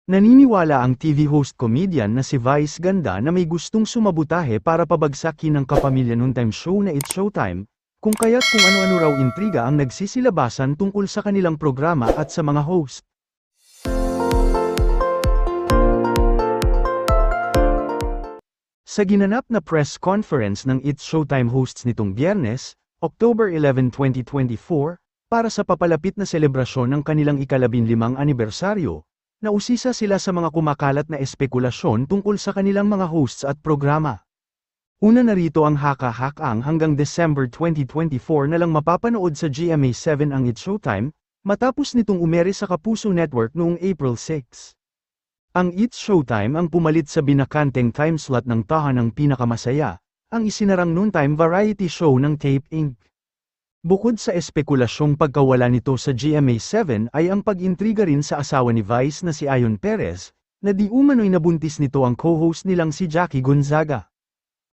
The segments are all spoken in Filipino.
Naniniwala ang TV host comedian na si Vice Ganda na may gustong sumabutahe para pabagsakin ng kapamilya noontime show na It's Showtime, kung kaya't kung ano-ano raw intriga ang nagsisilabasan tungkol sa kanilang programa at sa mga host. Sa ginanap na press conference ng It's Showtime hosts nitong Biyernes, October 11, 2024, para sa papalapit na selebrasyon ng kanilang ika-15 anibersaryo, nausisa sila sa mga kumakalat na espekulasyon tungkol sa kanilang mga hosts at programa. Una narito ang haka-hakang hanggang December 2024 na lang mapapanood sa GMA7 ang It's Showtime, matapos nitong umere sa Kapuso Network noong April 6. Ang It's Showtime ang pumalit sa binakanteng timeslot ng tahanang pinakamasaya, ang isinarang noontime variety show ng Tape Inc. Bukod sa espekulasyong pagkawala nito sa GMA7 ay ang pag-intriga rin sa asawa ni Vice na si Ayon Perez, na di umano'y nabuntis nito ang co-host nilang si Jackie Gonzaga.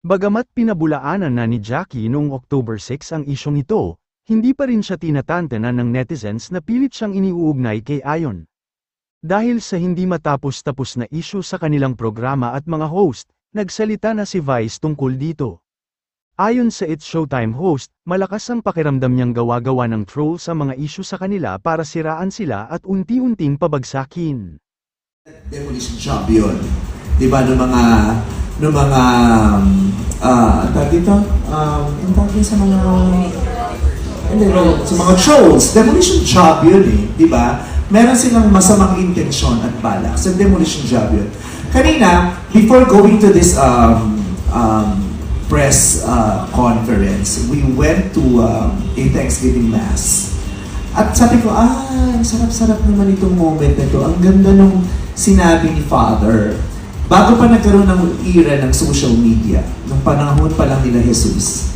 Bagamat pinabulaanan na ni Jackie noong October 6 ang isyong ito, hindi pa rin siya tinatantanan ng netizens na pilit siyang iniuugnay kay Ayon. Dahil sa hindi matapos-tapos na isyu sa kanilang programa at mga host, nagsalita na si Vice tungkol dito. Ayon sa It's Showtime host, malakas ang pakiramdam niyang gawa-gawa ng troll sa mga isyu sa kanila para siraan sila at unti-unting pabagsakin. Demolition job yun. Diba, ng mga sa mga trolls, demolition job yun eh, diba? Meron silang masamang intensyon at balak. So, demolition job yun. Kanina, before going to this press conference, we went to a Thanksgiving Mass. At sabi ko, sarap-sarap naman itong moment na ito. Ang ganda nung sinabi ni Father. Bago pa nagkaroon ng era ng social media, nung panahon pa lang nila Jesus,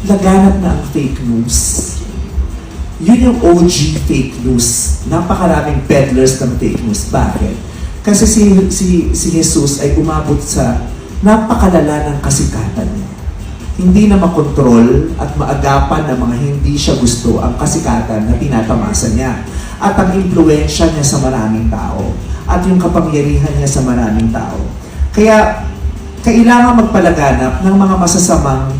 laganap na ang fake news. Yun yung OG fake news. Napakaraming peddlers ng fake news. Bakit? Kasi si Jesus ay umabot sa napakalala ng kasikatan niya. Hindi na makontrol at maagapan ng mga hindi siya gusto ang kasikatan na tinatamasa niya. At ang impluensya niya sa maraming tao. At yung kapangyarihan niya sa maraming tao. Kaya, kailangan magpalaganap ng mga masasamang,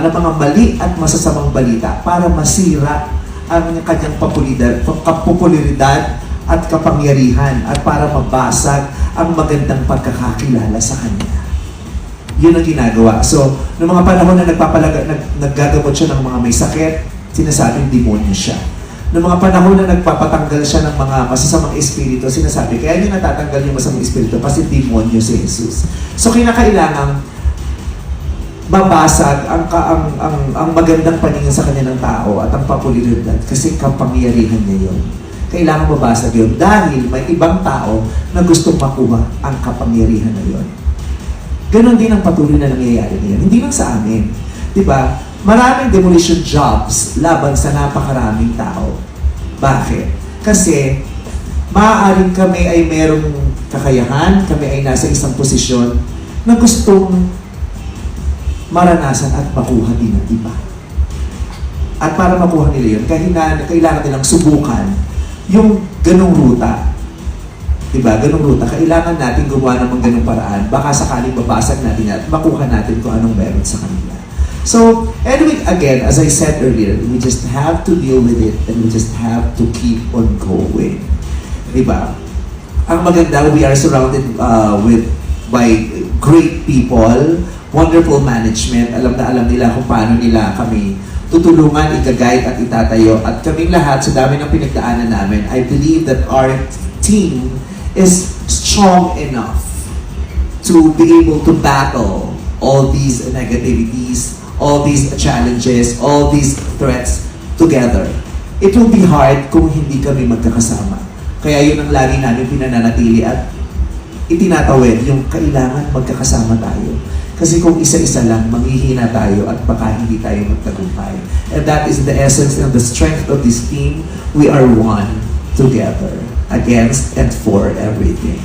ng mga mali at masasamang balita para masira ang kanyang popularidad at kapangyarihan at para mabasag ang magandang pagkakakilala sa kanya. Yun ang ginagawa. So, noong mga panahon na naggagamot siya ng mga may sakit, sinasabing demonyo siya. Noong mga panahon na nagpapatanggal siya ng mga masasamang espiritu, sinasabi, kaya niya natatanggal yung masamang espiritu kasi demonyo si Jesus. So, kinakailangang babasag ang magandang paningin sa kanya ng tao at ang popularidad kasi kapangyarihan niya yun. Kailangan mabasag yun dahil may ibang tao na gustong makuha ang kapangyarihan na yun. Ganon din ang patuloy na nangyayari ngayon. Hindi lang sa amin. Diba? Maraming demolition jobs laban sa napakaraming tao. Bakit? Kasi maaaring kami ay merong kakayahan, kami ay nasa isang posisyon na gustong maranasan at makuha din ng iba. At para makuha nila yun, kailangan nilang subukan yung ganong ruta. Diba? Ganong ruta. Kailangan natin gumawa ng ganong paraan. Baka sakaling babasag natin at makuha natin kung anong meron sa kanila. So, anyway, again, as I said earlier, we just have to deal with it and we just have to keep on going. Diba? Ang maganda, we are surrounded by great people, wonderful management. Alam na alam nila kung paano nila kami tutulungan, i-guide at itatayo. At kaming lahat, sa dami ng pinagdaanan namin, I believe that our team is strong enough to be able to battle all these negativities, all these challenges, all these threats together. It will be hard kung hindi kami magkakasama. Kaya yun ang lagi namin pinananatili at itinatawid yung kailangan magkakasama tayo. Kasi kung isa-isa lang, manghihina tayo at baka hindi tayo magtagumpay. And that is the essence and the strength of this team. We are one together against and for everything.